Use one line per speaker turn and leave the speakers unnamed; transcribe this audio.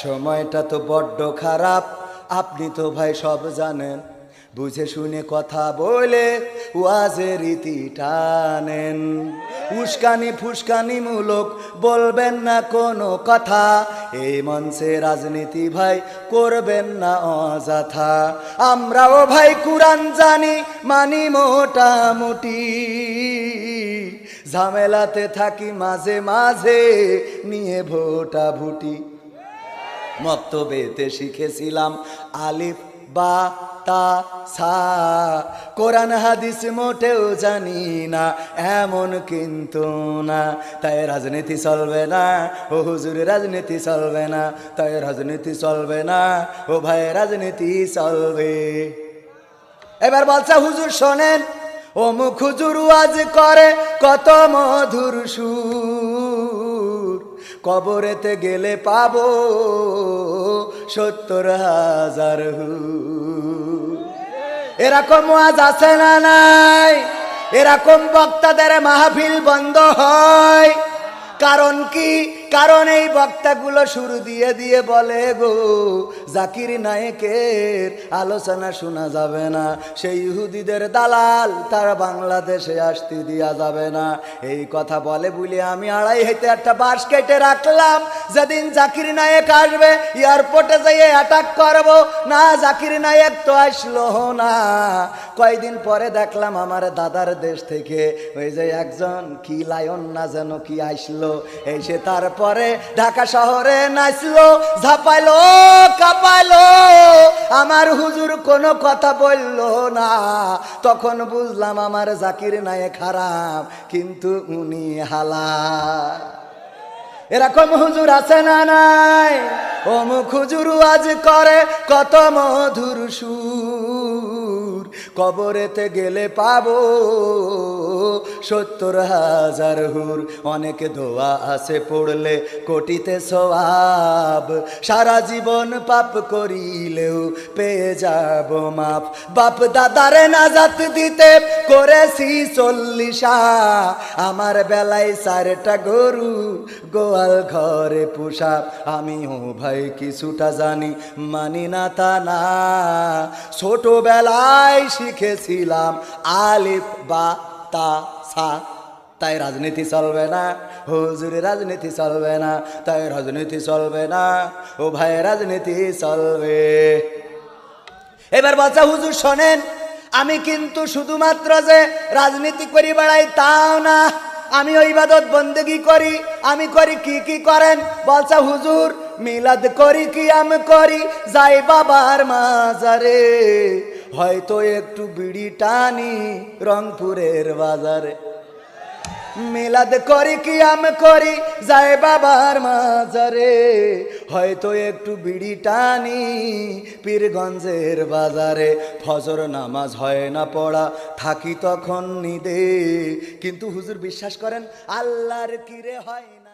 সময়টা তো বড্ড খারাপ, আপনি তো ভাই সব জানেন। বুঝে শুনে কথা বলে ওয়াজের রীতি টানেন। উস্কানি ফুসকানি মূলক বলবেন না কোনো কথা। এই মঞ্চে রাজনীতি ভাই করবেন না অযথা। আমরাও ভাই কুরআন জানি, মানি মোটামুটি। ঝামেলাতে থাকি মাঝে মাঝে, নিয়ে ভোটাভুটি। মক্তবেতে শিখেছিলাম আলিফ বা তা সা। কোরআন হাদিস মোটেও জানি না, এমন কিন্তু না। তাই রাজনীতি চলবে না ও হুজুর, রাজনীতি চলবে না। তাই রাজনীতি চলবে না ও ভাই, রাজনীতি চলবে। এবার বলছে হুজুর শোনেন, ও মুখ হুজুর ওয়াজ করে কত মধুর সুর। কবরেতে গেলে পাবো ৭০,০০০ হুর। এরকম ওয়াজ আছে না নাই? এরকম বক্তাদের মাহফিল বন্ধ হয় কারণ কি? কারণ এই বক্তাগুলো শুরু দিয়ে দিয়ে বলে গো জাকির নায়েকের আলোচনা শোনা যাবে না, সেই ইহুদিদের দালাল তার বাংলাদেশে আসতে দেওয়া যাবে না। এই কথা বলে বলে আমি আড়াই হাতে একটা বাঁশ কেটে রাখলাম। যেদিন জাকির নায়েক আসবে এয়ারপোর্টে যেয়ে অ্যাটাক করব না। জাকির নায়েক তো আসলো না। কয়েকদিন পরে দেখলাম আমার দাদার দেশ থেকে ওই যে একজন কি লায়ন না যেন কি আসলো, এসে তারপরে ঢাকা শহরে নাচলো, ঝাপাইলো, কাঁপাইলো। আমার হুজুর কোনো কথা বললো না। তখন বুঝলাম আমার জাকির নায়েক হারাম, কিন্তু উনি হালাল। এরকম হুজুর আছে না নাই? ও মুখ হুজুর আজ করে কত মধুর সুর। কবরেতে গেলে পাবো ৭০,০০০ হুর। অনেক দোয়া আছে পড়লে কোটিতে সওয়াব। সারা জীবন পাপ করিলেও পেয়ে যাব মাপ। বাপ দাদারে নাজাত দিতে করেছি ৪০। আমার বেলায় ৪টা গরু গোয়াল ঘরে পোষা। আমিও ভাই কিছুটা জানি, মানি না তা না। ছোটবেলায় শিখেছিলাম আলিফ বা তা সা। তাই রাজনীতি চলবে না হুজুর, রাজনীতি চলবে না। তাই রাজনীতি চলবে না ও ভাই, রাজনীতি চলবে। এবার বাচ্চা হুজুর শোনেন, আমি কিন্তু শুধুমাত্র যে রাজনীতি করি বেড়াই তাও না, আমি ইবাদত বন্দেগি করি। আমি করি কি কি করেন? বলছে হুজুর মিলাদ করি, কিয়াম করি, যাই বাবার মাজারে। হয়তো একটু বিড়ি টানি রংপুরের বাজারে। মিলাদ করি, কিয়াম করি, যাই বাবার মাজারে। হয়তো একটু বিড়ি টানি পীরগঞ্জের বাজারে। ফজর নামাজ হয় না পড়া, থাকি তখন নিদে। কিন্তু হুজুর বিশ্বাস করেন আল্লাহর কিরে হয় না।